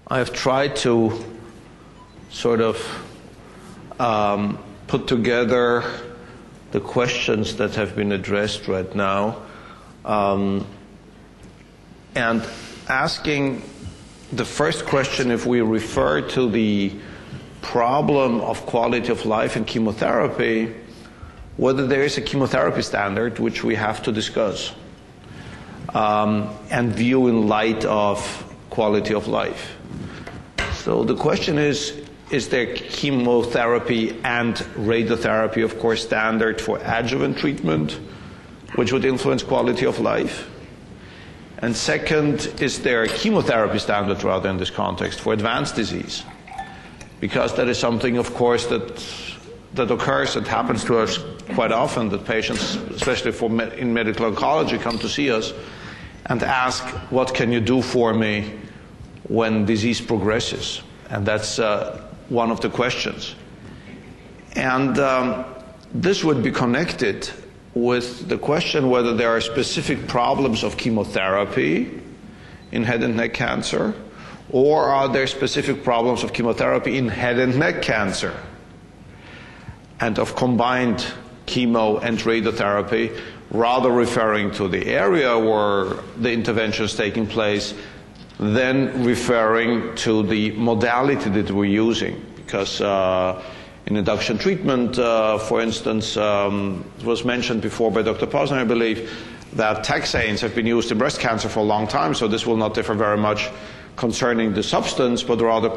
I've tried to sort of put together the questions that have been addressed right now, and asking the first question, if we refer to the problem of quality of life in chemotherapy, whether there is a chemotherapy standard which we have to discuss and view in light of quality of life. So the question is there chemotherapy and radiotherapy, of course, standard for adjuvant treatment, which would influence quality of life? And second, is there a chemotherapy standard, rather, in this context, for advanced disease? Because that is something, of course, that occurs, that happens to us quite often, that patients, especially in medical oncology, come to see us and ask, what can you do for me when disease progresses? And that's one of the questions. And this would be connected with the question whether there are specific problems of chemotherapy in head and neck cancer, or are there specific problems of chemotherapy in head and neck cancer, and of combined chemo and radiotherapy, rather referring to the area where the intervention is taking place than referring to the modality that we're using. Because in induction treatment, for instance, it was mentioned before by Dr. Posner, I believe, that taxanes have been used in breast cancer for a long time, so this will not differ very much concerning the substance, but rather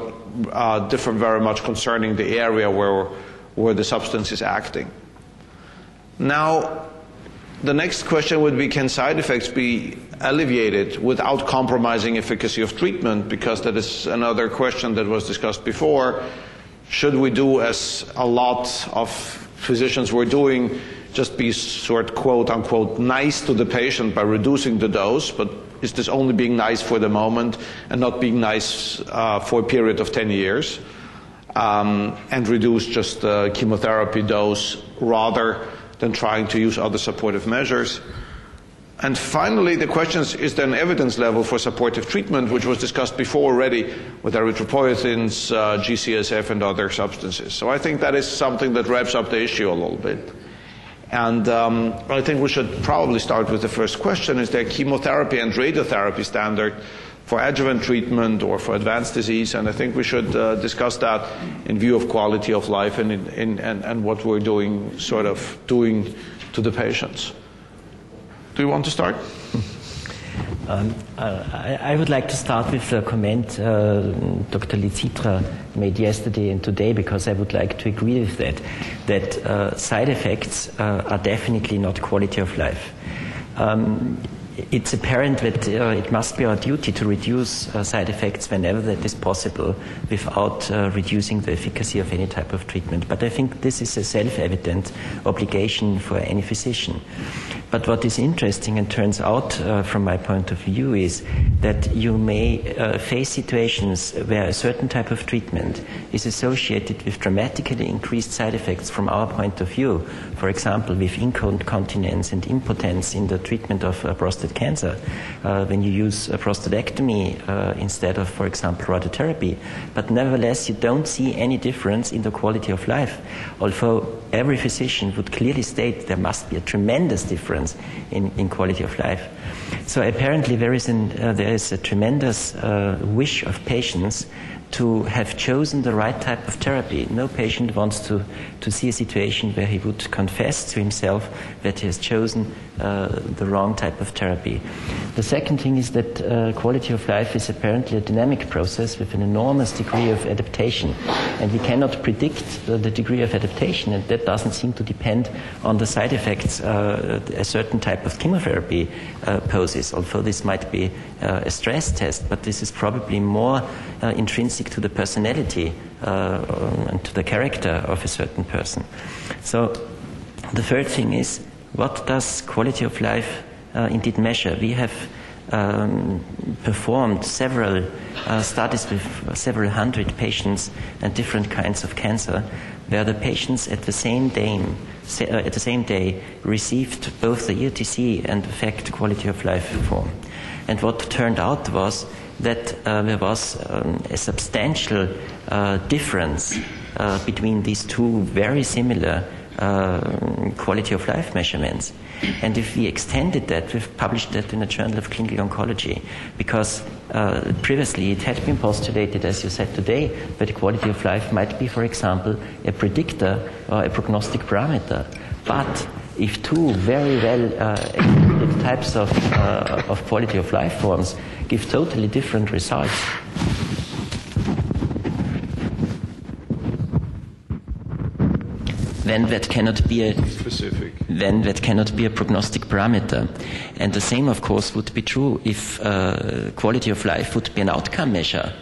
differ very much concerning the area where the substance is acting. Now, the next question would be, can side effects be alleviated without compromising efficacy of treatment? Because that is another question that was discussed before. Should we do, as a lot of physicians were doing, just be sort of quote unquote nice to the patient by reducing the dose, but is this only being nice for the moment and not being nice for a period of 10 years? And reduce just the chemotherapy dose rather than trying to use other supportive measures. And finally, the question is there an evidence level for supportive treatment, which was discussed before already with erythropoietins, GCSF, and other substances. So I think that is something that wraps up the issue a little bit. And I think we should probably start with the first question. Is there chemotherapy and radiotherapy standard for adjuvant treatment or for advanced disease? And I think we should discuss that in view of quality of life and what we're doing to the patients. Do you want to start? I would like to start with a comment Dr. Licitra made yesterday and today, because I would like to agree with that side effects are definitely not quality of life. It's apparent that it must be our duty to reduce side effects whenever that is possible without reducing the efficacy of any type of treatment. But I think this is a self-evident obligation for any physician. But what is interesting and turns out from my point of view is that you may face situations where a certain type of treatment is associated with dramatically increased side effects from our point of view. For example, with incontinence and impotence in the treatment of prostate cancer, when you use a prostatectomy instead of, for example, radiotherapy. But nevertheless, you don't see any difference in the quality of life, although every physician would clearly state there must be a tremendous difference in quality of life. So apparently there is a tremendous wish of patients to have chosen the right type of therapy. No patient wants to see a situation where he would confess to himself that he has chosen the wrong type of therapy. The second thing is that quality of life is apparently a dynamic process with an enormous degree of adaptation. And we cannot predict the degree of adaptation, and that doesn't seem to depend on the side effects a certain type of chemotherapy poses, although this might be a stress test, but this is probably more intrinsic to the personality and to the character of a certain person. So the third thing is, what does quality of life indeed measure? We have performed several studies with several hundred patients and different kinds of cancer, where the patients at the same day received both the ERTC and the FACT quality of life form. And what turned out was that there was a substantial difference between these two very similar quality of life measurements. And if we extended that, we've published that in the Journal of Clinical Oncology, because previously it had been postulated, as you said today, that quality of life might be, for example, a predictor or a prognostic parameter. But if two very well excluded types of quality of life forms give totally different results, then that cannot be a specific. Then that cannot be a prognostic parameter. And the same, of course, would be true if quality of life would be an outcome measure.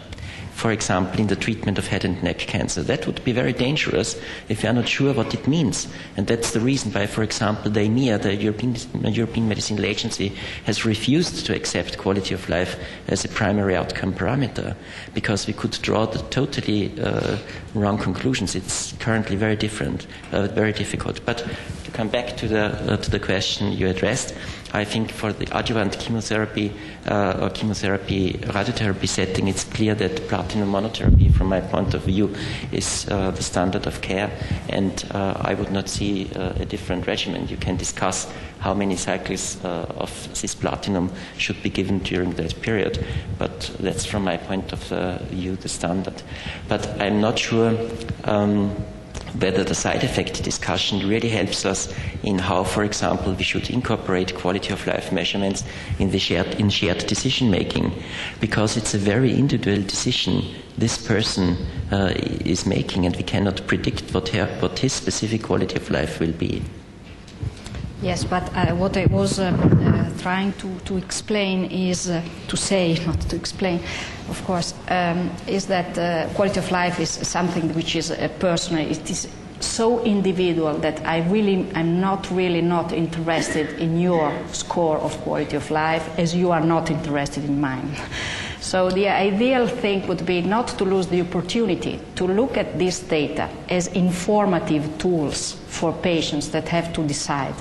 For example, in the treatment of head and neck cancer. That would be very dangerous if we are not sure what it means. And that's the reason why, for example, the EMEA, the European Medicinal Agency, has refused to accept quality of life as a primary outcome parameter, because we could draw the totally wrong conclusions. It's currently very different, very difficult. But to come back to the question you addressed, I think for the adjuvant chemotherapy or chemotherapy radiotherapy setting, it's clear that platinum monotherapy, from my point of view, is the standard of care, and I would not see a different regimen. You can discuss how many cycles of cisplatinum should be given during that period, but that's, from my point of view, the standard. But I'm not sure whether the side effect discussion really helps us in how, for example, we should incorporate quality of life measurements in shared decision making, because it's a very individual decision this person is making, and we cannot predict what his specific quality of life will be. Yes, but what I was trying to explain is, to say, not to explain, of course, is that quality of life is something which is personal. It is so individual that I'm not really interested in your score of quality of life as you are not interested in mine. So the ideal thing would be not to lose the opportunity to look at this data as informative tools for patients that have to decide.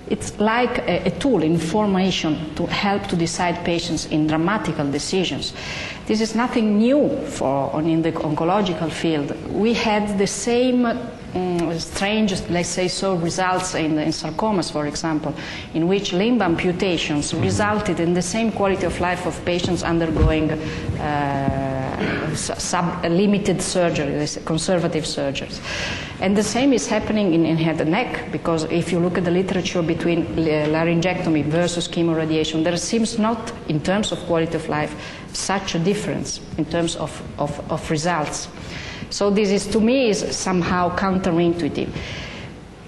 It's like a tool, information, to help to decide patients in dramatical decisions. This is nothing new in the oncological field. We had the same strange, let's say so, results in sarcomas, for example, in which limb amputations resulted in the same quality of life of patients undergoing limited surgery, conservative surgeries. And the same is happening in head and neck, because if you look at the literature between laryngectomy versus chemoradiation, there seems not, in terms of quality of life, such a difference in terms of results. So this is, to me, is somehow counterintuitive.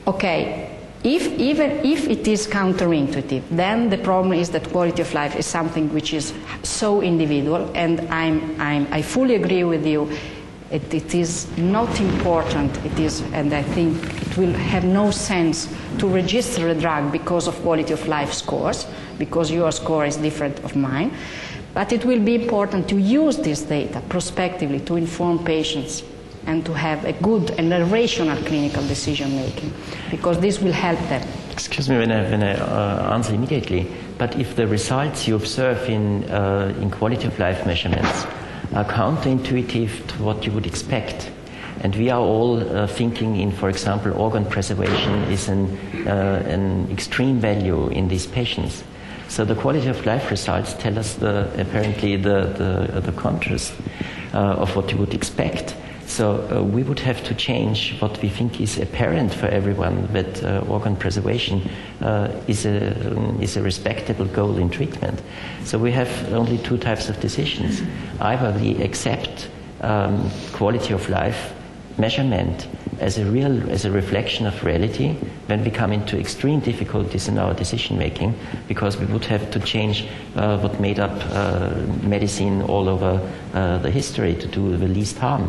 Okay, even if it is counterintuitive, then the problem is that quality of life is something which is so individual, and I fully agree with you. It is not important. It is, and I think it will have no sense to register a drug because of quality of life scores, because your score is different of mine. But it will be important to use this data prospectively to inform patients and to have a good and a rational clinical decision making, because this will help them. Excuse me when I answer immediately, but if the results you observe in quality of life measurements are counterintuitive to what you would expect, and we are all thinking in, for example, organ preservation is an extreme value in these patients. So the quality of life results tell us apparently the contrast of what you would expect. So we would have to change what we think is apparent for everyone, that organ preservation is a respectable goal in treatment. So we have only two types of decisions. Either we accept quality of life measurement as a reflection of reality when we come into extreme difficulties in our decision making, because we would have to change what made up medicine all over the history to do the least harm.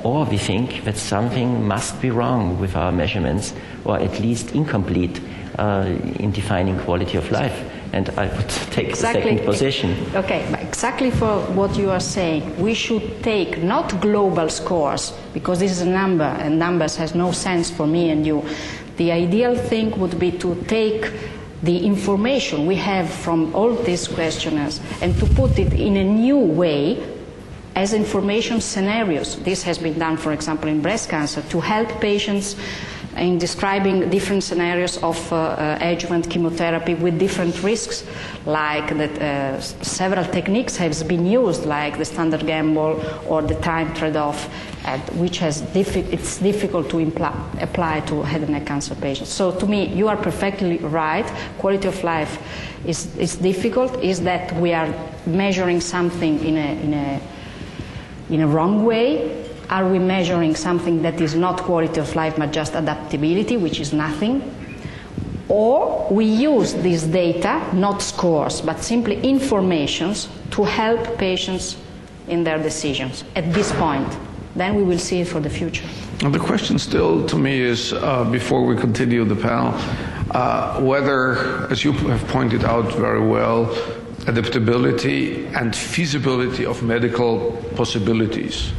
Or we think that something must be wrong with our measurements, or at least incomplete in defining quality of life. And I would take the second position. Okay, but exactly for what you are saying, we should take not global scores, because this is a number, and numbers has no sense for me and you. The ideal thing would be to take the information we have from all these questionnaires and to put it in a new way as information scenarios. This has been done, for example, in breast cancer to help patients in describing different scenarios of adjuvant chemotherapy with different risks, like that several techniques have been used, like the standard gamble or the time trade-off, which it's difficult to apply to head and neck cancer patients. So to me, you are perfectly right. Quality of life is difficult, is that we are measuring something in a wrong way. Are we measuring something that is not quality of life but just adaptability, which is nothing? Or we use this data, not scores, but simply informations to help patients in their decisions at this point. Then we will see it for the future. And the question still to me is, before we continue the panel, whether, as you have pointed out very well, adaptability and feasibility of medical possibilities.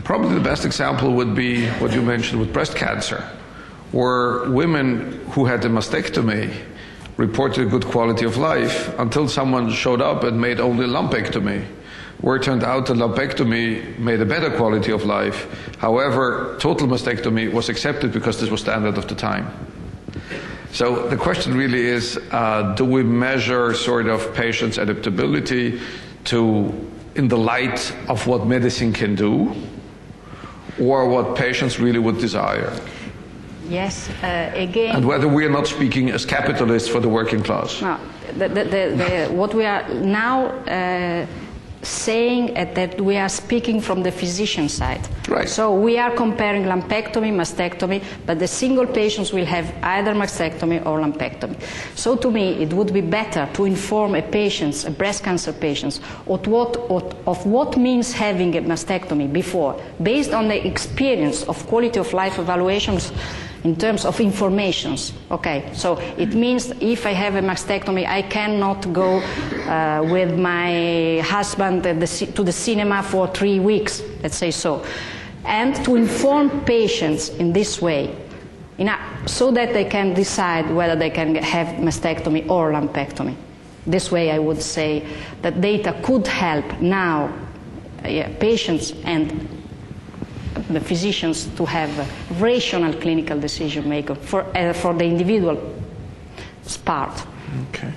Probably the best example would be what you mentioned with breast cancer, where women who had a mastectomy reported a good quality of life until someone showed up and made only a lumpectomy, where it turned out the lumpectomy made a better quality of life. However, total mastectomy was accepted because this was standard of the time. So the question really is, do we measure sort of patients' adaptability in the light of what medicine can do, or what patients really would desire? Yes, again... And whether we are not speaking as capitalists for the working class. No, what we are now saying that we are speaking from the physician side. Right. So we are comparing lumpectomy, mastectomy, but the single patients will have either mastectomy or lumpectomy. So to me, it would be better to inform a breast cancer patient, of what means having a mastectomy before, based on the experience of quality of life evaluations in terms of informations. Okay, so it means if I have a mastectomy, I cannot go with my husband to the cinema for 3 weeks, let's say so. And to inform patients in this way, so that they can decide whether they can have mastectomy or lumpectomy. This way I would say that data could help now patients and the physicians to have a rational clinical decision maker for the individual part. Okay.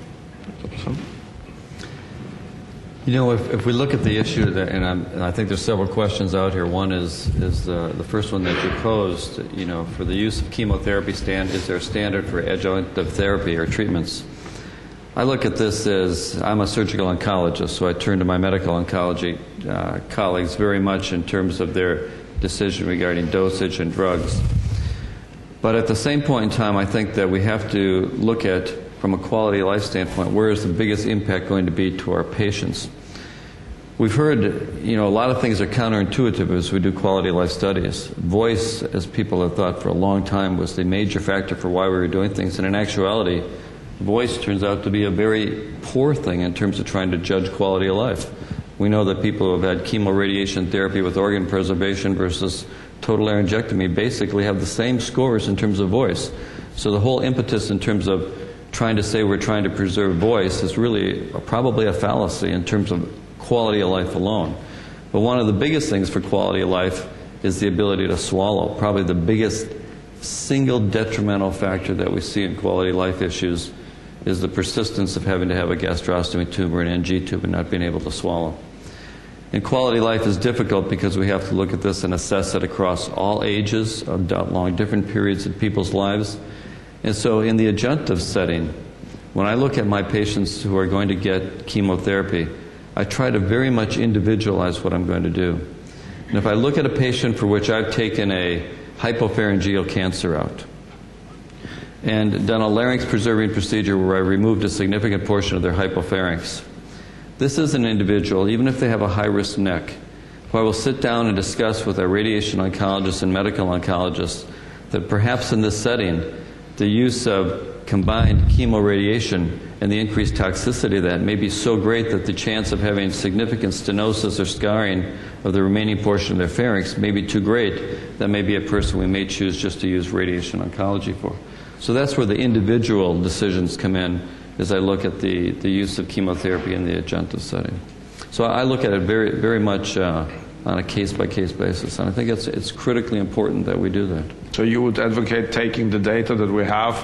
You know, if we look at the issue, and I think there's several questions out here. One is the first one that you posed. You know, for the use of chemotherapy, is there a standard for adjunctive therapy or treatments? I look at this as, I'm a surgical oncologist, so I turn to my medical oncology colleagues very much in terms of their decision regarding dosage and drugs. But at the same point in time, I think that we have to look at, from a quality of life standpoint, where is the biggest impact going to be to our patients? We've heard, you know, a lot of things are counterintuitive as we do quality of life studies. Voice, as people have thought for a long time, was the major factor for why we were doing things. And in actuality, voice turns out to be a very poor thing in terms of trying to judge quality of life. We know that people who have had chemoradiation therapy with organ preservation versus total laryngectomy basically have the same scores in terms of voice. So the whole impetus in terms of trying to say we're trying to preserve voice is really probably a fallacy in terms of quality of life alone. But one of the biggest things for quality of life is the ability to swallow. Probably the biggest single detrimental factor that we see in quality of life issues is the persistence of having to have a gastrostomy tube or an NG tube and not being able to swallow. And quality of life is difficult because we have to look at this and assess it across all ages, along different periods in people's lives. And so in the adjunctive setting, when I look at my patients who are going to get chemotherapy, I try to very much individualize what I'm going to do. And if I look at a patient for which I've taken a hypopharyngeal cancer out and done a larynx preserving procedure where I removed a significant portion of their hypopharynx, this is an individual, even if they have a high-risk neck, who I will sit down and discuss with a radiation oncologist and medical oncologist that perhaps in this setting, the use of combined chemoradiation and the increased toxicity of that may be so great that the chance of having significant stenosis or scarring of the remaining portion of their pharynx may be too great. That may be a person we may choose just to use radiation oncology for. So that's where the individual decisions come in, as I look at the use of chemotherapy in the adjunctive setting. So I look at it very, very much on a case-by-case basis, and I think it's critically important that we do that. So you would advocate taking the data that we have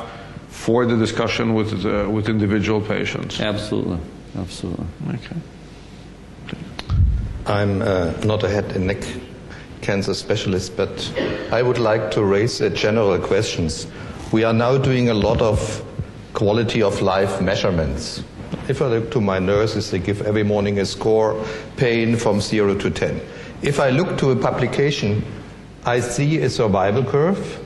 for the discussion with individual patients? Absolutely, absolutely. Okay. I'm not a head and neck cancer specialist, but I would like to raise general questions. We are now doing a lot of quality of life measurements. If I look to my nurses, they give every morning a score, pain from 0 to 10. If I look to a publication, I see a survival curve.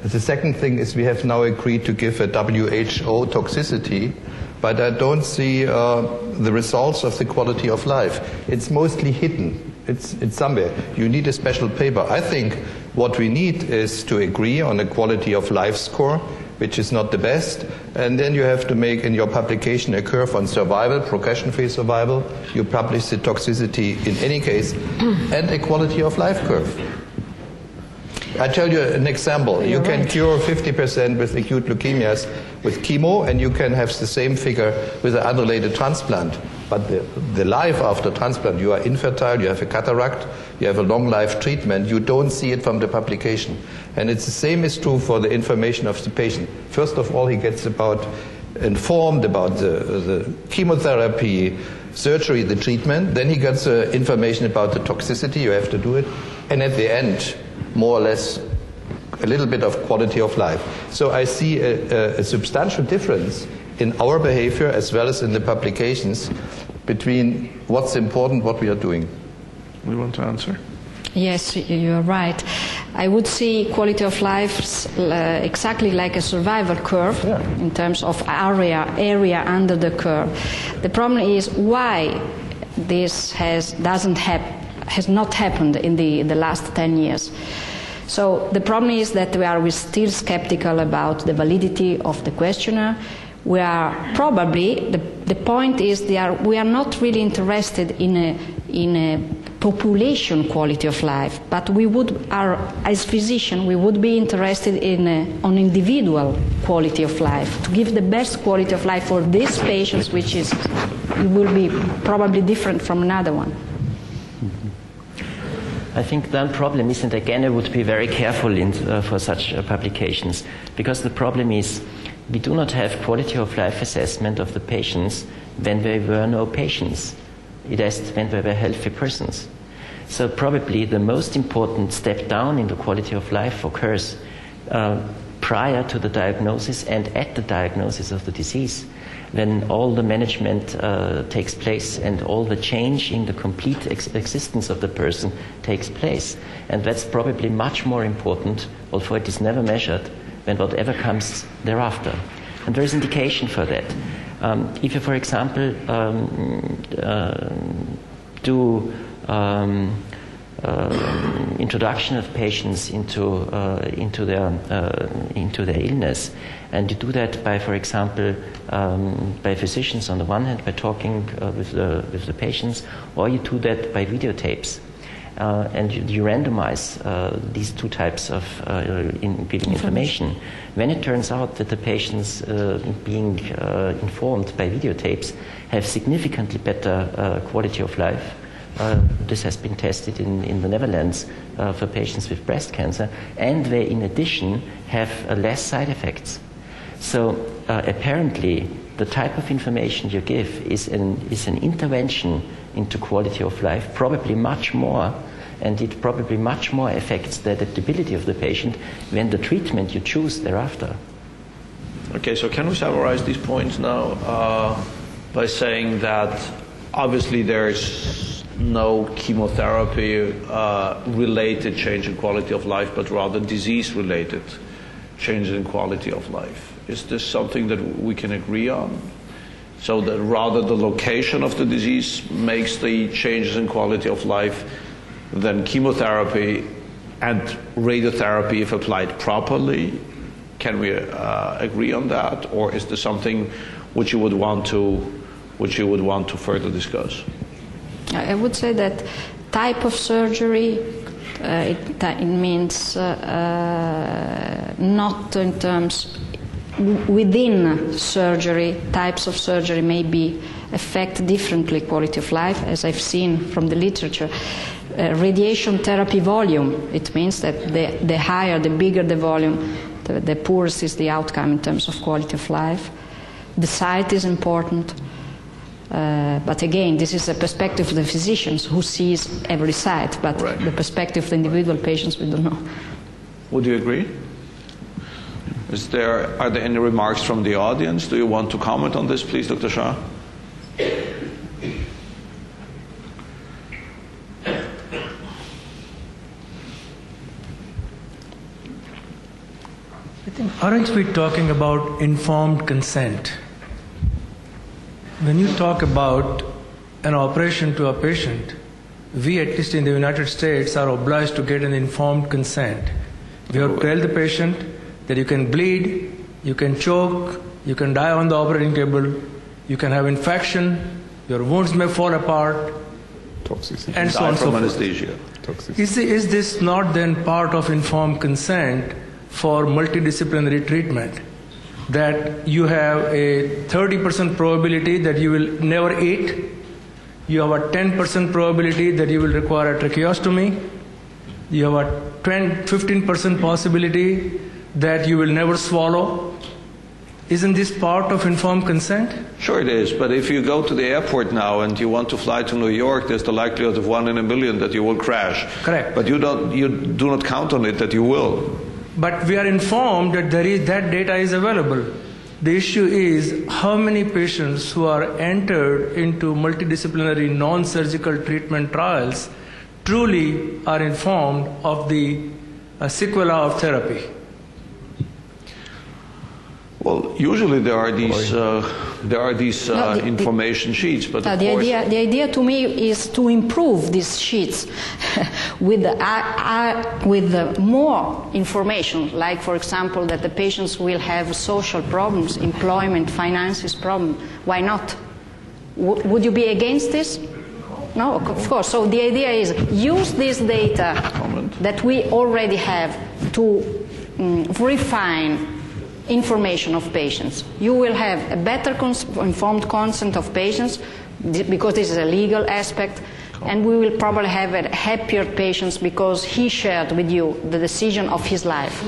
The second thing is we have now agreed to give a WHO toxicity, but I don't see the results of the quality of life. It's mostly hidden. It's somewhere. You need a special paper. I think what we need is to agree on a quality of life score, which is not the best, and then you have to make in your publication a curve on survival, progression-free survival. You publish the toxicity in any case, and a quality of life curve. I tell you an example. You can cure 50% with acute leukemias with chemo, and you can have the same figure with an unrelated transplant. But the life after transplant, you are infertile, you have a cataract, you have a long life treatment, you don't see it from the publication. And it's the same is true for the information of the patient. First of all, he gets informed about the chemotherapy, surgery, the treatment. Then he gets information about the toxicity, you have to do it. And at the end, more or less, a little bit of quality of life. So I see a substantial difference in our behavior as well as in the publications between what's important, what we are doing. We want to answer? Yes, you're right. I would see quality of life exactly like a survival curve in terms of area under the curve. The problem is why this has not happened in the last 10 years. So the problem is that we're still skeptical about the validity of the questionnaire. We are probably, the point is we are not really interested in a population quality of life, but as physicians, we would be interested on individual quality of life, to give the best quality of life for these patients, which will be probably different from another one. I think the problem is, and again I would be very careful for such publications, because the problem is we do not have quality of life assessment of the patients when there were no patients. It is when they were healthy persons. So probably the most important step down in the quality of life occurs prior to the diagnosis and at the diagnosis of the disease, when all the management takes place and all the change in the complete existence of the person takes place. And that's probably much more important, although it is never measured, than whatever comes thereafter. And there is indication for that. If you, for example, do introduction of patients into their illness, and you do that by, for example, by physicians on the one hand, by talking with the patients, or you do that by videotapes. And you randomize these two types of giving information. When it turns out that the patients being informed by videotapes have significantly better quality of life, this has been tested in the Netherlands for patients with breast cancer, and they in addition have less side effects. So apparently the type of information you give is an intervention into quality of life, probably much more, and it probably much more affects the adaptability of the patient than the treatment you choose thereafter. Okay, so can we summarize these points now by saying that obviously there's no chemotherapy related change in quality of life, but rather disease related change in quality of life? Is this something that we can agree on? So that rather the location of the disease makes the changes in quality of life than chemotherapy and radiotherapy if applied properly? Can we agree on that, or is this something which you would want to further discuss? I would say that type of surgery it means not in terms within surgery, types of surgery may affect differently quality of life, as I've seen from the literature. Radiation therapy volume, it means that the higher, the bigger the volume, the poorest is the outcome in terms of quality of life. The site is important. But again, this is a perspective of the physicians who sees every site, but the perspective of the individual patients, we don't know. Would you agree? Are there any remarks from the audience? Do you want to comment on this, please, Dr. Shah? Aren't we talking about informed consent? When you talk about an operation to a patient, we, at least in the United States, are obliged to get an informed consent. We have to tell the patient that you can bleed, you can choke, you can die on the operating table, you can have infection, your wounds may fall apart, Toxicity. and so on and so forth. Anesthesia. Is this not then part of informed consent for multidisciplinary treatment? That you have a 30% probability that you will never eat, you have a 10% probability that you will require a tracheostomy, you have a 15% possibility that you will never swallow. Isn't this part of informed consent? Sure it is, but if you go to the airport now and you want to fly to New York, there's the likelihood of 1 in a million that you will crash. Correct. But you do not count on it that you will. But we are informed that that data is available. The issue is how many patients who are entered into multidisciplinary non-surgical treatment trials truly are informed of the sequela of therapy. Well, usually there are these information sheets, but of course, the idea to me is to improve these sheets with more information, like, for example, that the patients will have social problems, employment, finances problem. Why not? Would you be against this? No, of course. So the idea is use this data that we already have to refine information of patients. You will have a better informed consent of patients because this is a legal aspect, and we will probably have a happier patients because he shared with you the decision of his life.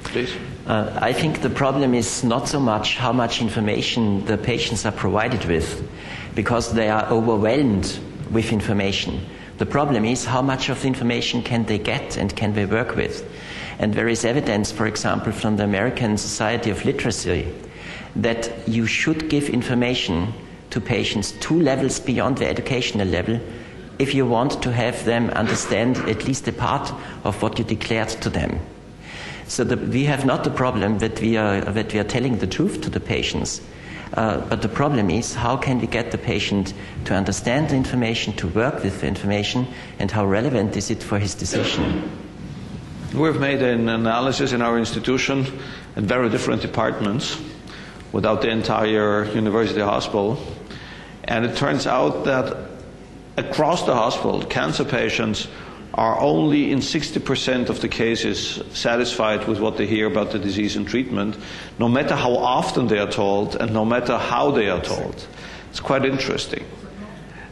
Please. I think the problem is not so much how much information the patients are provided with, because they are overwhelmed with information. The problem is how much of the information can they get and can they work with. And there is evidence, for example, from the American Society of Literacy, that you should give information to patients 2 levels beyond the educational level if you want to have them understand at least a part of what you declared to them. So we have not the problem that we are telling the truth to the patients, but the problem is how can we get the patient to understand the information, to work with the information, and how relevant is it for his decision. We've made an analysis in our institution at very different departments without the entire university hospital, and it turns out that across the hospital, cancer patients are only in 60% of the cases satisfied with what they hear about the disease and treatment, no matter how often they are told and no matter how they are told. It's quite interesting.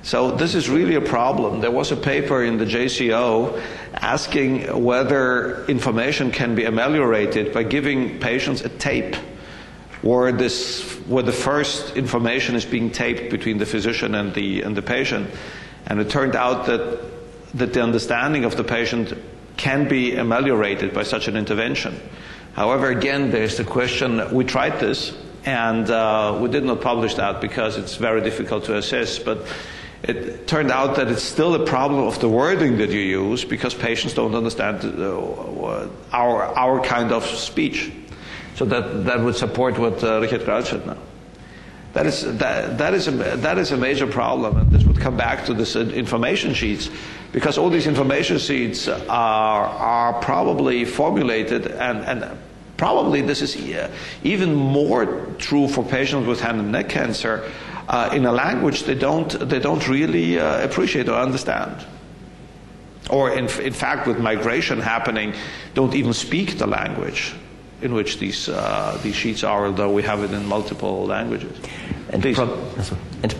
So this is really a problem. There was a paper in the JCO asking whether information can be ameliorated by giving patients a tape where the first information is being taped between the physician and the patient. And it turned out that the understanding of the patient can be ameliorated by such an intervention. However, again, there's the question, we tried this, and we did not publish that because it's very difficult to assess, but it turned out that it's still a problem of the wording that you use because patients don't understand our kind of speech. So that would support what Richard Kraus said now. That is a major problem, and this would come back to this information sheets, because all these information sheets are probably formulated, and probably this is even more true for patients with hand and neck cancer, in a language they don't really appreciate or understand, or in fact with migration happening, don't even speak the language. in which these sheets are, although we have it in multiple languages. And,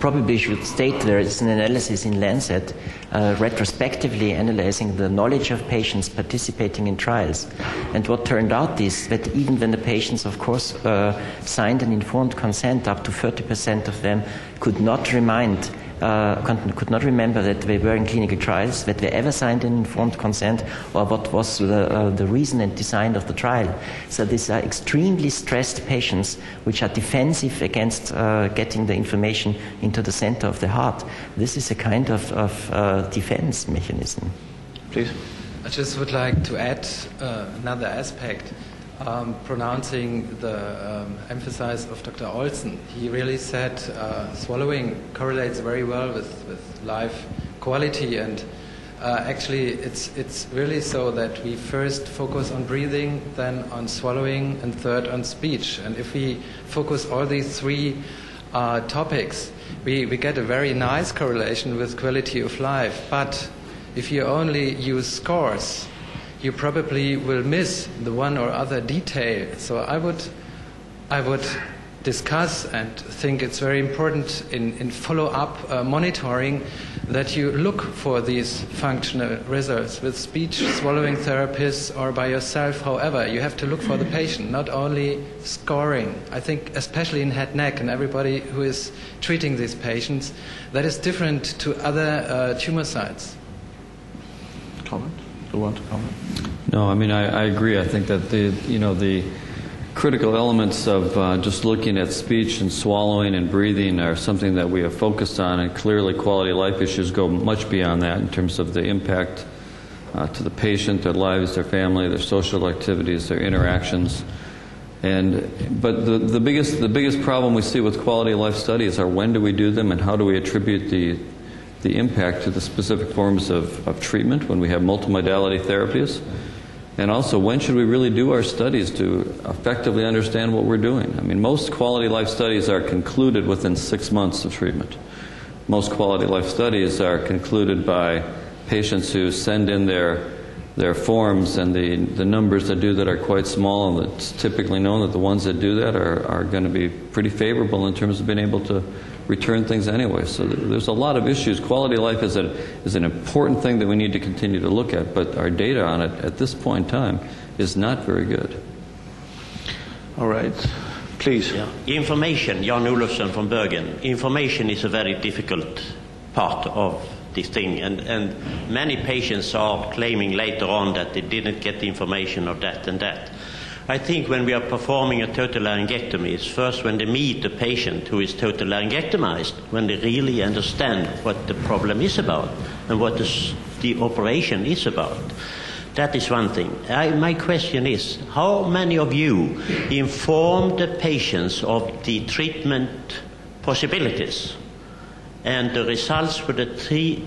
probably should state there is an analysis in Lancet retrospectively analyzing the knowledge of patients participating in trials. And what turned out is that even when the patients, of course, signed an informed consent, up to 30% of them could not remember that they were in clinical trials, that they ever signed an informed consent, or what was the reason and design of the trial. So these are extremely stressed patients which are defensive against getting the information into the center of the heart. This is a kind of defense mechanism. Please. I just would like to add another aspect. Pronouncing the emphasis of Dr. Olsen, he really said swallowing correlates very well with life quality, and actually it's really so that we first focus on breathing, then on swallowing, and third on speech. And if we focus all these three topics, we get a very nice correlation with quality of life. But if you only use scores, you probably will miss the one or other detail. So I would discuss and think it's very important in follow-up monitoring that you look for these functional results with speech, swallowing therapists, or by yourself. However, you have to look for the patient, not only scoring. I think especially in head neck and everybody who is treating these patients, that is different to other tumor sites. Comment? You want to comment? No, I mean, I agree. I think that the critical elements of just looking at speech and swallowing and breathing are something that we have focused on, and clearly quality of life issues go much beyond that in terms of the impact to the patient, their lives, their family, their social activities, their interactions. But the biggest problem we see with quality of life studies are when do we do them and how do we attribute the impact to the specific forms of treatment when we have multimodality therapies. And also, when should we really do our studies to effectively understand what we're doing? I mean, most quality of life studies are concluded within 6 months of treatment. Most quality of life studies are concluded by patients who send in their forms, and the numbers that do that are quite small, and it's typically known that the ones that do that are going to be pretty favorable in terms of being able to return things anyway. So there's a lot of issues. Quality of life is an important thing that we need to continue to look at, but our data on it at this point in time is not very good. All right. Please. Yeah. Information, Jan Olofsson from Bergen. Information is a very difficult part of this thing, and many patients are claiming later on that they didn't get the information of that and that. I think when we are performing a total laryngectomy, it's first when they meet the patient who is total laryngectomized, when they really understand what the problem is about and what the operation is about. That is one thing. My question is, how many of you inform the patients of the treatment possibilities and the results for the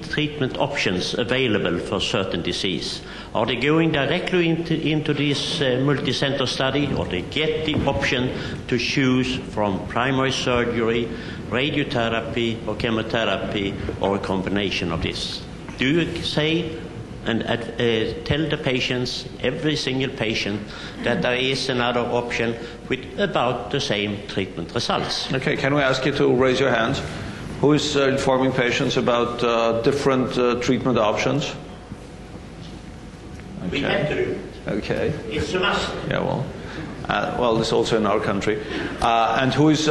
treatment options available for certain disease? Are they going directly into this multi-center study, or they get the option to choose from primary surgery, radiotherapy, or chemotherapy, or a combination of this? Do you say and tell the patients, every single patient, that there is another option with about the same treatment results? Okay, can we ask you to raise your hands? Who is informing patients about different treatment options? Okay. We have to do it. Okay. It's a must. Yeah, well, it's also in our country. And who is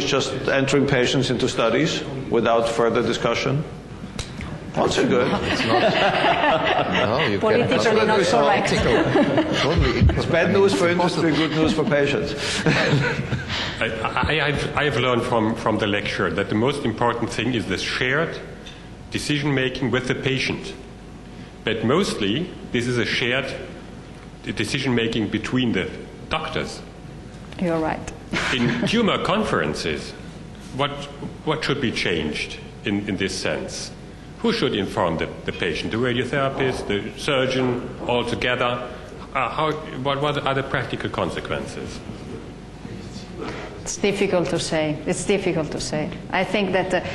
just entering patients into studies without further discussion? Also good. It's not. No, you politically not correct. Totally it's bad news for industry, good news for patients. I've learned from the lecture that the most important thing is the shared decision-making with the patient. But mostly, this is a shared decision-making between the doctors. You're right. In tumor conferences, what should be changed in this sense? Who should inform the patient? The radiotherapist, the surgeon, all together? What are the practical consequences? It's difficult to say. It's difficult to say. I think that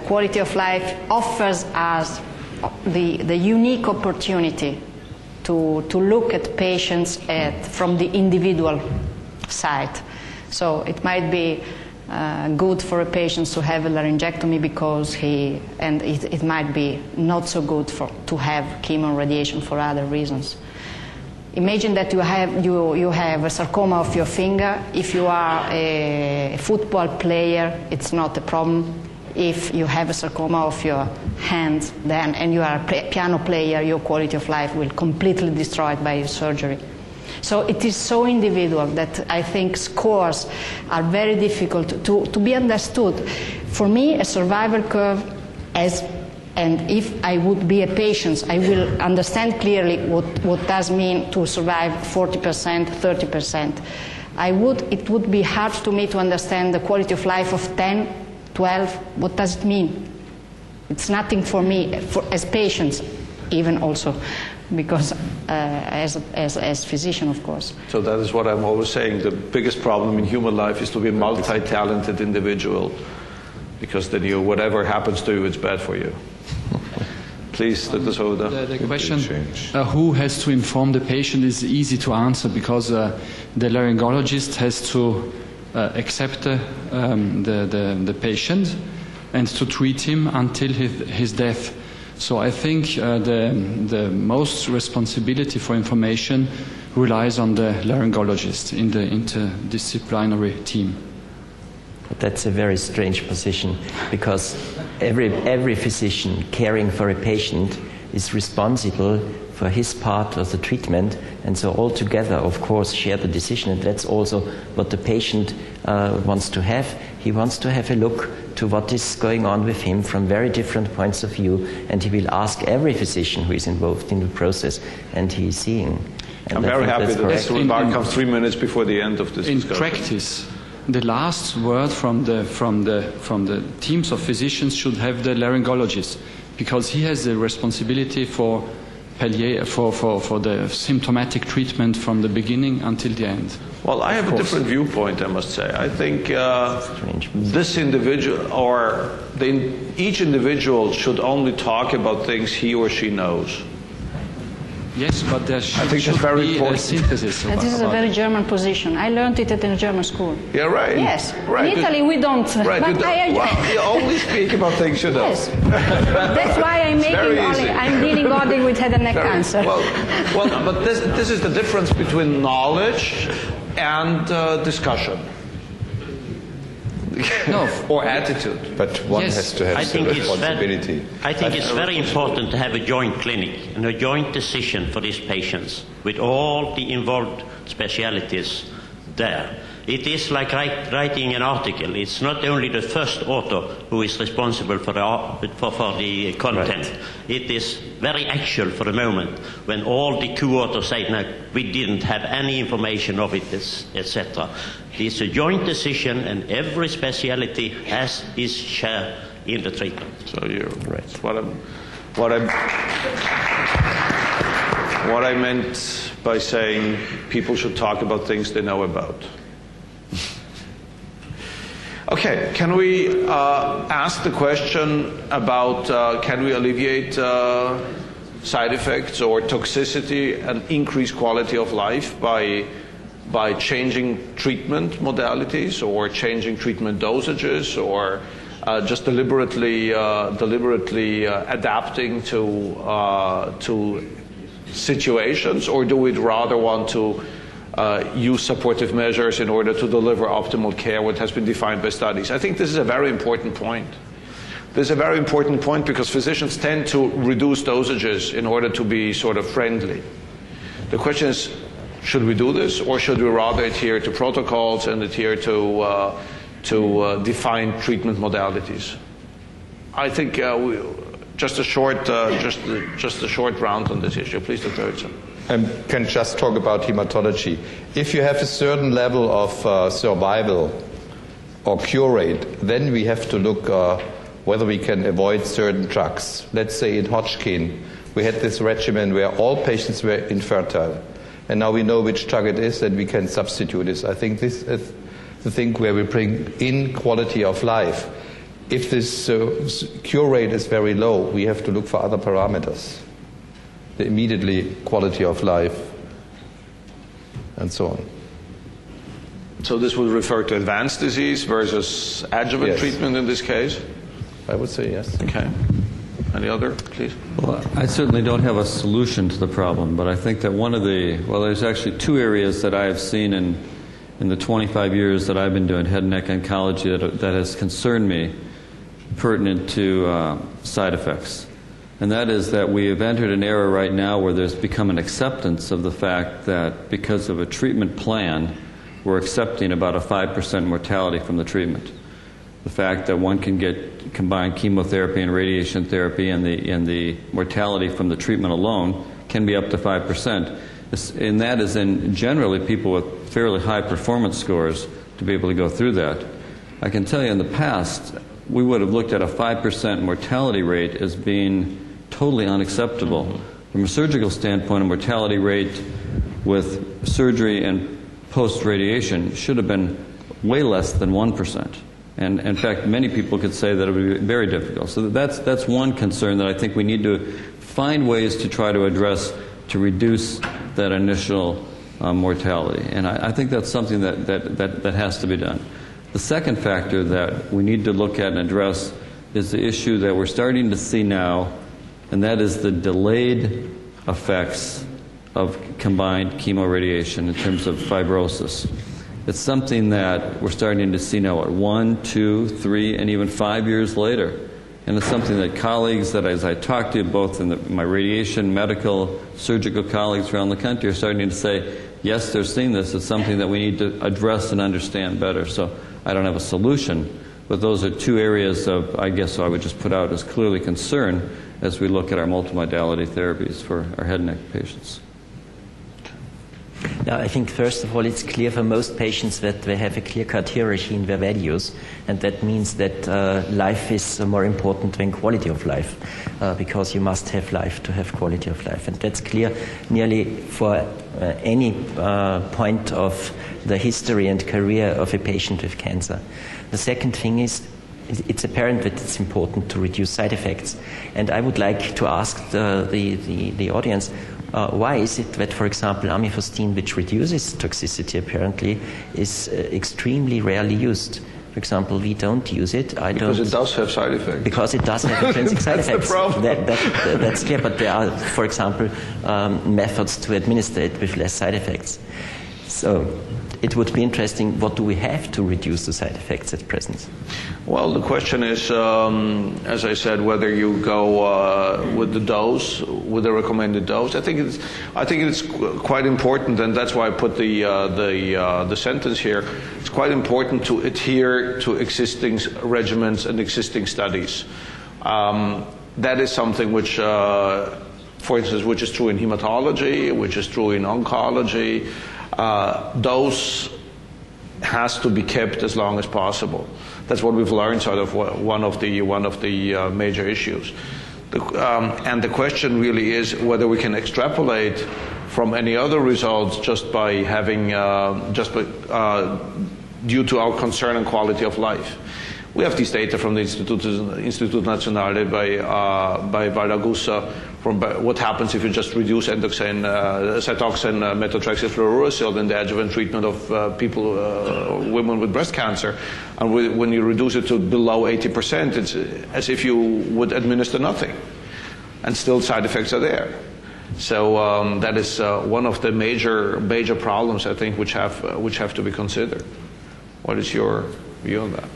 quality of life offers us the unique opportunity to look at patients from the individual side. So it might be good for a patient to have a laryngectomy because it might be not so good to have chemo and radiation for other reasons. Imagine that you have a sarcoma of your finger. If you are a football player, it's not a problem. If you have a sarcoma of your hand, and you are a piano player, your quality of life will completely destroyed by your surgery. So it is so individual that I think scores are very difficult to be understood. For me, a survival curve, and if I would be a patient, I will understand clearly what does mean to survive 40%, 30%. It would be hard to me to understand the quality of life of 10, 12. What does it mean? It's nothing for me, as patients, even also, because as physician, of course. So that is what I'm always saying. The biggest problem in human life is to be a multi-talented individual, because then whatever happens to you, it's bad for you. Please, Dr. Soda. The question, who has to inform the patient, is easy to answer, because the laryngologist has to accept the patient and to treat him until his death. So I think the most responsibility for information relies on the laryngologist in the interdisciplinary team. That's a very strange position, because every physician caring for a patient is responsible for his part of the treatment, and so all together, of course, share the decision. And that's also what the patient wants to have. He wants to have a look to what is going on with him from very different points of view, and he will ask every physician who is involved in the process, and he is seeing. And I'm very happy that this remark comes 3 minutes before the end of this discussion. In practice, the last word from the teams of physicians should have the laryngologist, because he has the responsibility for the symptomatic treatment from the beginning until the end. Well, I have a different viewpoint, I must say. I think this individual, or each individual, should only talk about things he or she knows. Yes, but there should be a synthesis. This is a very German position. I learned it at a German school. Yeah, right. Yes. Right. In Italy, we don't. Right. But you only speak about things you know. Yes. That's why I'm dealing only with head and neck cancer. Well, but this is the difference between knowledge and discussion. No, or attitude. But one has to have some responsibility. I think it's very important to have a joint clinic and a joint decision for these patients with all the involved specialities there. It is like writing an article. It's not only the first author who is responsible for the content. Right. It is very actual for the moment when all the co-authors say, no, we didn't have any information of it, etc. It's a joint decision, and every speciality has its share in the treatment. So you're right. What I meant by saying people should talk about things they know about. Okay, can we ask the question about can we alleviate side effects or toxicity and increase quality of life by changing treatment modalities or changing treatment dosages or just deliberately adapting to situations, or do we rather want to use supportive measures in order to deliver optimal care, what has been defined by studies? I think this is a very important point. This is a very important point because physicians tend to reduce dosages in order to be sort of friendly. The question is, should we do this, or should we rather adhere to protocols and adhere to defined treatment modalities? I think just a short round on this issue. Please, Dr. Oelzen. Can just talk about hematology. If you have a certain level of survival or cure rate, then we have to look whether we can avoid certain drugs. Let's say in Hodgkin, we had this regimen where all patients were infertile. And now we know which drug it is, and we can substitute this. I think this is the thing where we bring in quality of life. If this cure rate is very low, we have to look for other parameters. the immediately quality of life, and so on. So this would refer to advanced disease versus adjuvant Yes. treatment in this case? I would say yes. Okay. Any other, please? Well, I certainly don't have a solution to the problem, but I think that there's actually two areas that I have seen in the 25 years that I've been doing head and neck oncology that has concerned me pertinent to side effects. And that is that we have entered an era right now where there's become an acceptance of the fact that because of a treatment plan, we're accepting about a 5% mortality from the treatment. The fact that one can get combined chemotherapy and radiation therapy and the mortality from the treatment alone can be up to 5%. And that is in generally people with fairly high performance scores to be able to go through that. I can tell you in the past, we would have looked at a 5% mortality rate as being totally unacceptable. From a surgical standpoint, a mortality rate with surgery and post-radiation should have been way less than 1%. And in fact, many people could say that it would be very difficult. So that's one concern that I think we need to find ways to try to address to reduce that initial mortality. And I think that's something that has to be done. The second factor that we need to look at and address is the issue that we're starting to see now, and that is the delayed effects of combined chemoradiation in terms of fibrosis. It's something that we're starting to see now at 1, 2, 3, and even 5 years later. And it's something that colleagues that as I talk to, both in my radiation, medical, surgical colleagues around the country are starting to say, yes, they're seeing this. It's something that we need to address and understand better. So I don't have a solution, but those are two areas of, I guess I would just put out as clearly concern as we look at our multimodality therapies for our head and neck patients. Now, I think first of all it's clear for most patients that they have a clear-cut hierarchy in their values, and that means that life is more important than quality of life, because you must have life to have quality of life. And that's clear nearly for any point of the history and career of a patient with cancer. The second thing is it's apparent that it's important to reduce side effects. And I would like to ask the audience, why is it that, for example, amifostine, which reduces toxicity apparently, is extremely rarely used? For example, we don't use it. Because it does have side effects. Because it does have intrinsic side effects. That's the problem. That's clear, but there are, for example, methods to administer it with less side effects. So it would be interesting, what do we have to reduce the side effects at present? Well, the question is, as I said, whether you go with the dose, with the recommended dose. I think it's quite important, and that's why I put the sentence here. It's quite important to adhere to existing regimens and existing studies. That is something which, for instance, which is true in hematology, which is true in oncology. Dose has to be kept as long as possible. That's what we've learned, sort of one of the major issues. And the question really is whether we can extrapolate from any other results just by having due to our concern and quality of life. We have these data from the Institut Nationale by Barragusa from what happens if you just reduce Cytoxan, methotrexate, fluorouracil in the adjuvant treatment of women with breast cancer. And when you reduce it to below 80%, it's as if you would administer nothing. And still side effects are there. So that is one of the major problems, I think, which have to be considered. What is your view on that?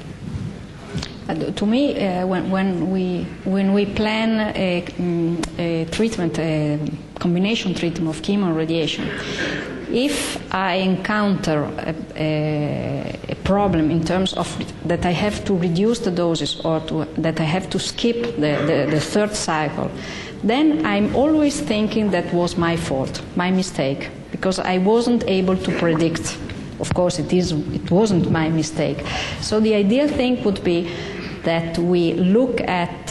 To me, when we plan a treatment, a combination treatment of chemo and radiation, if I encounter a problem in terms of that I have to reduce the doses or that I have to skip the third cycle, then I'm always thinking that was my fault, my mistake, because I wasn't able to predict. Of course, it wasn't my mistake. So the ideal thing would be that we look at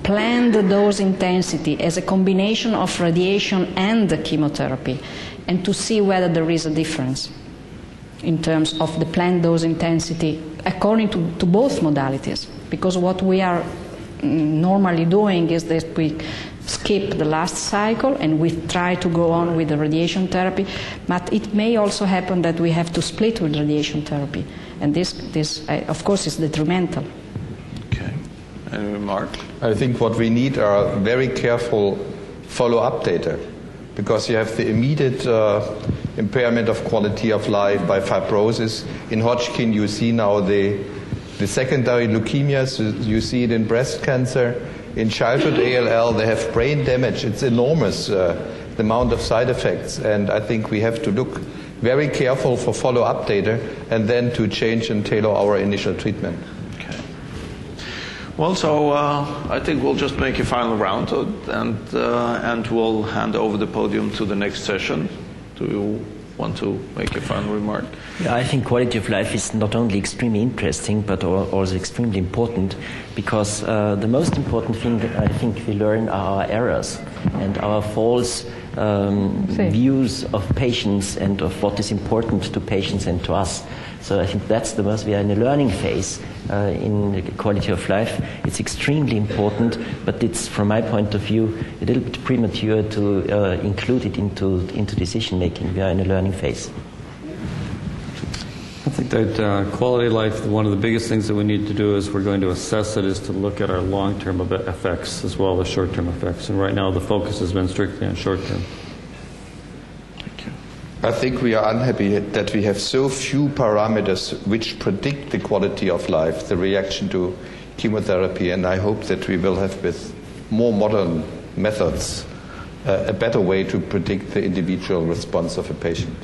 planned dose intensity as a combination of radiation and the chemotherapy, and to see whether there is a difference in terms of the planned dose intensity according to both modalities. Because what we are normally doing is that we skip the last cycle and we try to go on with the radiation therapy, but it may also happen that we have to split with radiation therapy, and this of course is detrimental. Okay. Any remark? I think what we need are very careful follow-up data, because you have the immediate impairment of quality of life by fibrosis. In Hodgkin, you see now the secondary leukemias, you see it in breast cancer. In childhood ALL, they have brain damage. It's enormous, the amount of side effects. And I think we have to look very careful for follow-up data and then to change and tailor our initial treatment. Okay. Well, so I think we'll just make a final round and we'll hand over the podium to the next session. Do you want to make a final remark? Yeah, I think quality of life is not only extremely interesting, but also extremely important, because the most important thing that I think we learn are our errors and our false views of patients and of what is important to patients and to us. So I think that's the most, we are in a learning phase in quality of life. It's extremely important, but it's, from my point of view, a little bit premature to include it into decision making. We are in a learning phase. I think that quality of life, one of the biggest things that we need to do is we're going to assess it is to look at our long-term effects as well as short-term effects. And right now the focus has been strictly on short-term. I think we are unhappy that we have so few parameters which predict the quality of life, the reaction to chemotherapy, and I hope that we will have, with more modern methods, a better way to predict the individual response of a patient.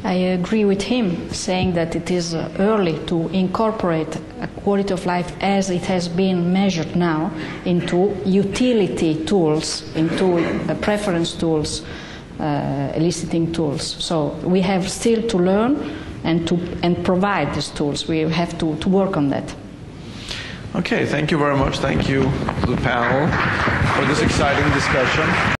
I agree with him, saying that it is early to incorporate a quality of life as it has been measured now into utility tools, into preference tools, eliciting tools. So we have still to learn and provide these tools. We have to work on that. Okay, thank you very much. Thank you to the panel for this exciting discussion.